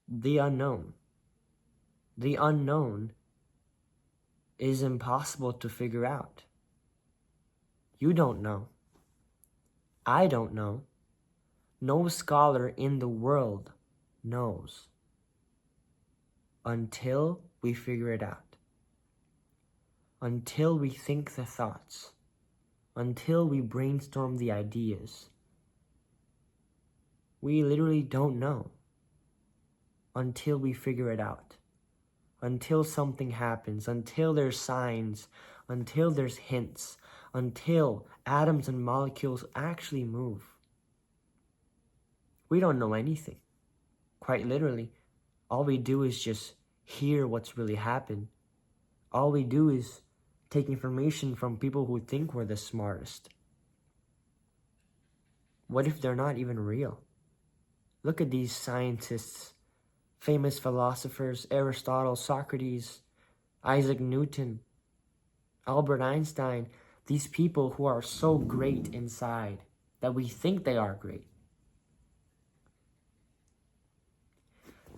the unknown. The unknown is impossible to figure out. You don't know. I don't know. No scholar in the world knows until we figure it out. Until we think the thoughts. Until we brainstorm the ideas. We literally don't know until we figure it out. Until something happens, until there's signs, until there's hints, until atoms and molecules actually move. We don't know anything. Quite literally, all we do is just hear what's really happened. All we do is take information from people who think we're the smartest. What if they're not even real? Look at these scientists, famous philosophers, Aristotle, Socrates, Isaac Newton, Albert Einstein, these people who are so great inside that we think they are great.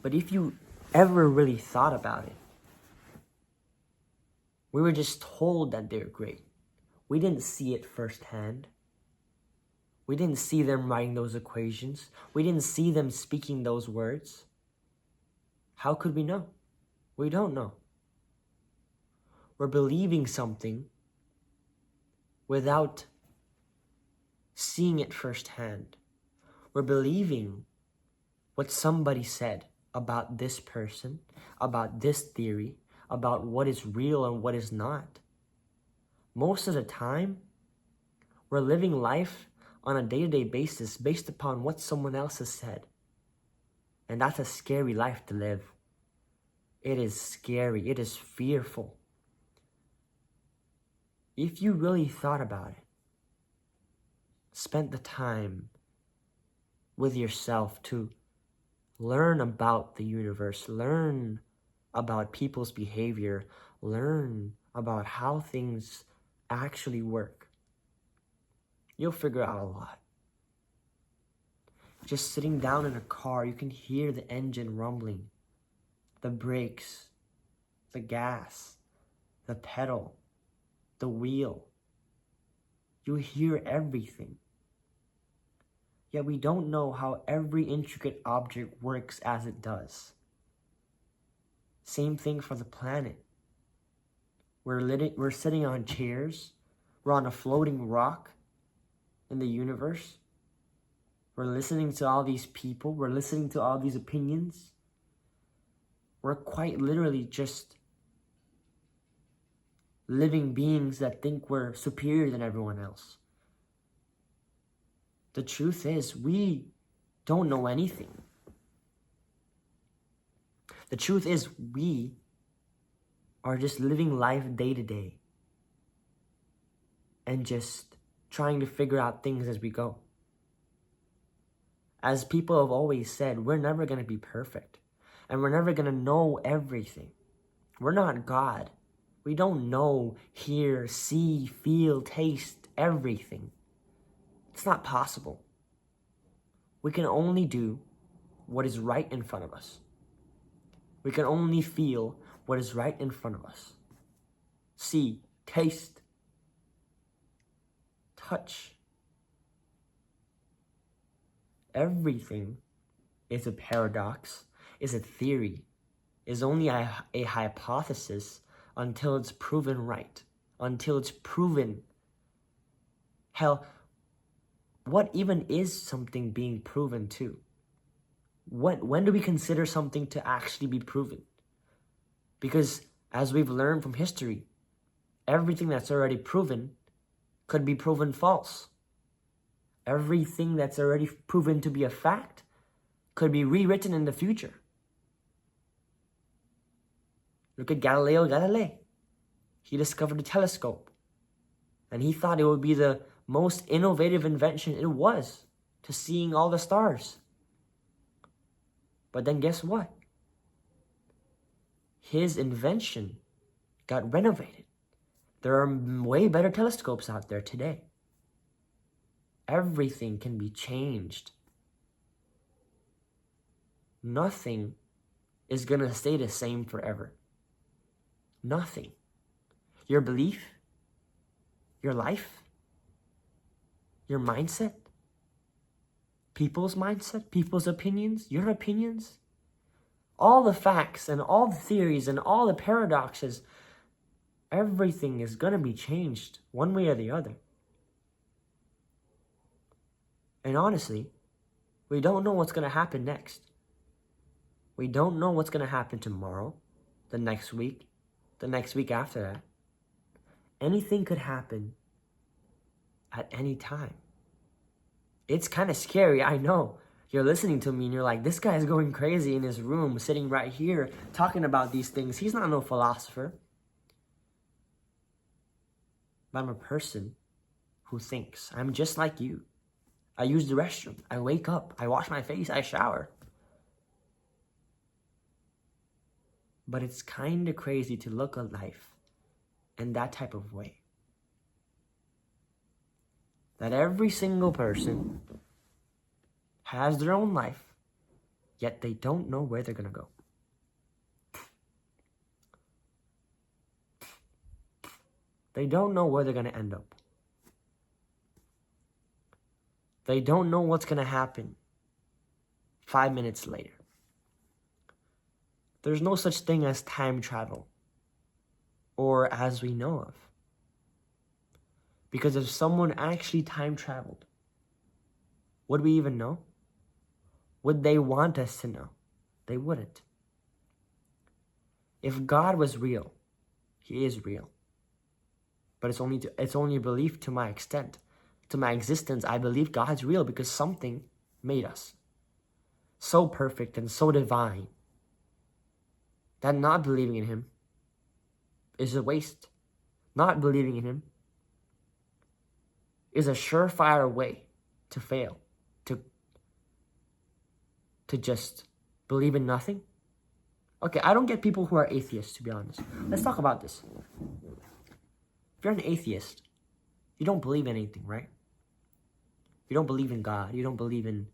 But if you ever really thought about it, we were just told that they're great. We didn't see it firsthand. We didn't see them writing those equations. We didn't see them speaking those words. How could we know? We don't know. We're believing something without seeing it firsthand. We're believing what somebody said about this person, about this theory, about what is real and what is not. Most of the time, we're living life on a day-to-day basis based upon what someone else has said. And that's a scary life to live. It is scary. It is fearful. If you really thought about it, spent the time with yourself to learn about the universe, learn about people's behavior, learn about how things actually work, you'll figure out a lot. Just sitting down in a car, you can hear the engine rumbling, the brakes, the gas, the pedal, the wheel. You hear everything. Yet we don't know how every intricate object works as it does. Same thing for the planet. We're sitting on chairs. We're on a floating rock in the universe. We're listening to all these people. We're listening to all these opinions. We're quite literally just living beings that think we're superior than everyone else. The truth is, we don't know anything. The truth is, we are just living life day to day and just trying to figure out things as we go. As people have always said, we're never going to be perfect, and we're never going to know everything. We're not God. We don't know, hear, see, feel, taste everything. It's not possible. We can only do what is right in front of us. We can only feel what is right in front of us. See, taste, touch. Everything is a paradox, is a theory, is only a hypothesis until it's proven right, until it's proven. Hell, what even is something being proven to? When do we consider something to actually be proven? Because as we've learned from history, everything that's already proven could be proven false. Everything that's already proven to be a fact could be rewritten in the future. Look at Galileo Galilei. He discovered the telescope, and he thought it would be the most innovative invention. It was, to seeing all the stars. But then guess what? His invention got renovated. There are way better telescopes out there today. Everything can be changed. Nothing is going to stay the same forever? Nothing. Your belief, your life, your mindset, people's mindset, people's opinions, your opinions, all the facts and all the theories and all the paradoxes, everything is going to be changed one way or the other. And honestly, we don't know what's going to happen next. We don't know what's going to happen tomorrow, the next week after that. Anything could happen at any time. It's kind of scary, I know. You're listening to me and you're like, this guy's going crazy in his room, sitting right here, talking about these things. He's not no philosopher. But I'm a person who thinks. I'm just like you. I use the restroom. I wake up. I wash my face. I shower. But it's kind of crazy to look at life in that type of way. That every single person has their own life, yet they don't know where they're going to go. They don't know where they're going to end up. They don't know what's going to happen 5 minutes later. There's no such thing as time travel, or as we know of. Because if someone actually time traveled, would we even know? Would they want us to know? They wouldn't. If God was real, He is real. But it's only a belief to my extent. To my existence, I believe God's real because something made us so perfect and so divine that not believing in Him is a waste. Not believing in Him is a surefire way to fail, to just believe in nothing. Okay, I don't get people who are atheists, to be honest. Let's talk about this. If you're an atheist, you don't believe in anything, right? You don't believe in God. You don't believe in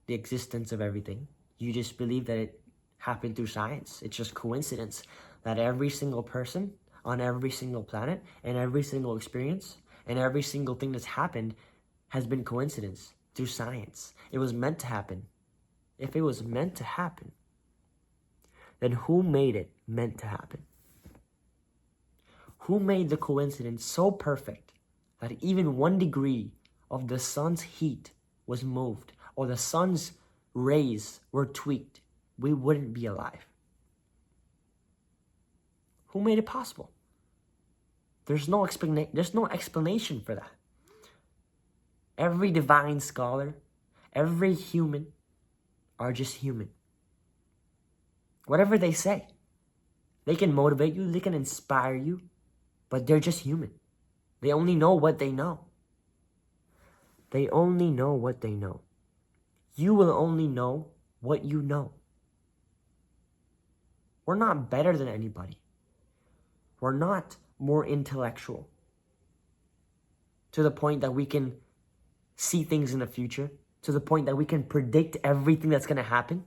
the existence of everything. You just believe that it happened through science. It's just coincidence that every single person on every single planet and every single experience and every single thing that's happened has been coincidence through science. It was meant to happen. If it was meant to happen, then who made it meant to happen? Who made the coincidence so perfect that even 1 degree of the sun's heat was moved or the sun's rays were tweaked, we wouldn't be alive? Who made it possible? There's no explanation for that. Every divine scholar, every human are just human. Whatever they say, they can motivate you, they can inspire you, but they're just human. They only know what they know. They only know what they know. You will only know what you know. We're not better than anybody. We're not more intellectual to the point that we can see things in the future, to the point that we can predict everything that's going to happen.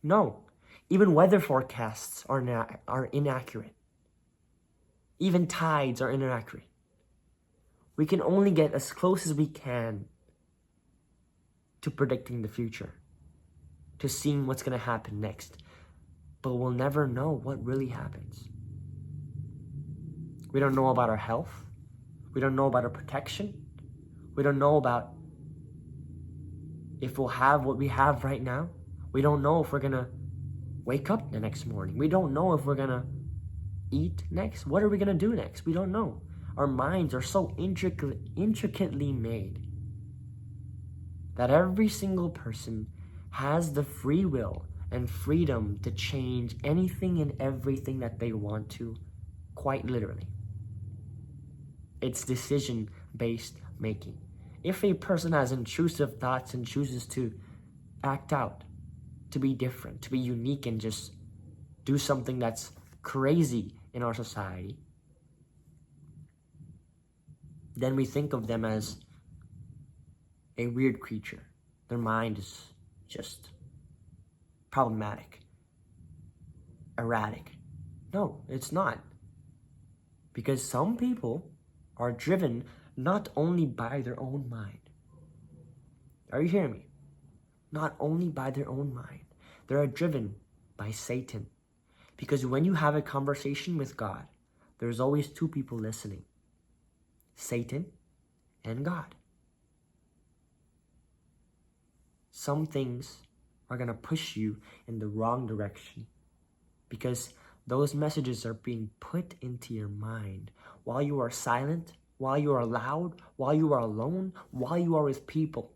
No. Even weather forecasts are inaccurate. Even tides are inaccurate. We can only get as close as we can to predicting the future, to seeing what's going to happen next. But we'll never know what really happens. We don't know about our health. We don't know about our protection. We don't know about if we'll have what we have right now. We don't know if we're going to wake up the next morning. We don't know if we're going to eat next. What are we going to do next? We don't know. Our minds are so intricately made that every single person has the free will and freedom to change anything and everything that they want to, quite literally. It's decision-based making. If a person has intrusive thoughts and chooses to act out, to be different, to be unique, and just do something that's crazy in our society, then we think of them as a weird creature. Their mind is just problematic. erratic. No, it's not. Because some people are driven not only by their own mind. Are you hearing me? Not only by their own mind. They are driven by Satan. Because when you have a conversation with God, there's always two people listening. Satan and God. Some things are going to push you in the wrong direction because those messages are being put into your mind while you are silent, while you are loud, while you are alone, while you are with people.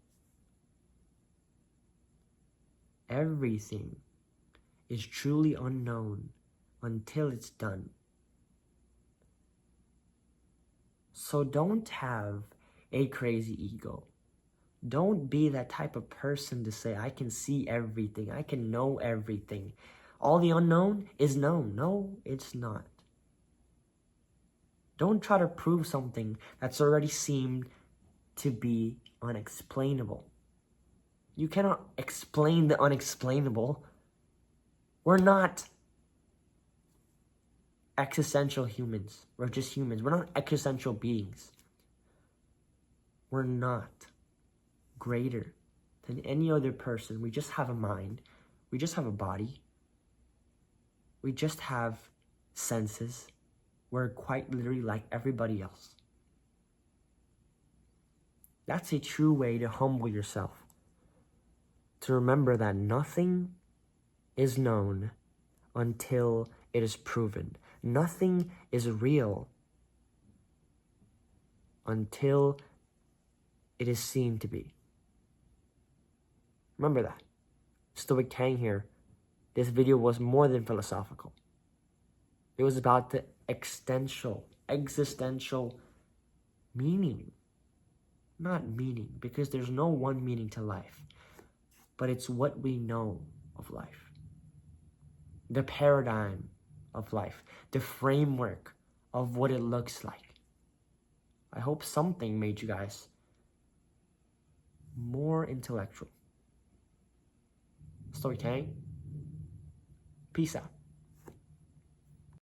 Everything is truly unknown until it's done. So don't have a crazy ego. Don't be that type of person to say, I can see everything, I can know everything. All the unknown is known. No, it's not. Don't try to prove something that's already seemed to be unexplainable. You cannot explain the unexplainable. We're not existential humans. We're just humans. We're not existential beings. We're not greater than any other person. We just have a mind. We just have a body. We just have senses. We're quite literally like everybody else. That's a true way to humble yourself. To remember that nothing is known until it is proven. Nothing is real until it is seen to be. Remember that. Stoic Tang here. This video was more than philosophical. It was about the existential meaning. Not meaning, because there's no one meaning to life. But it's what we know of life. The paradigm of life. The framework of what it looks like. I hope something made you guys more intellectual. Stoic Tang. Peace out.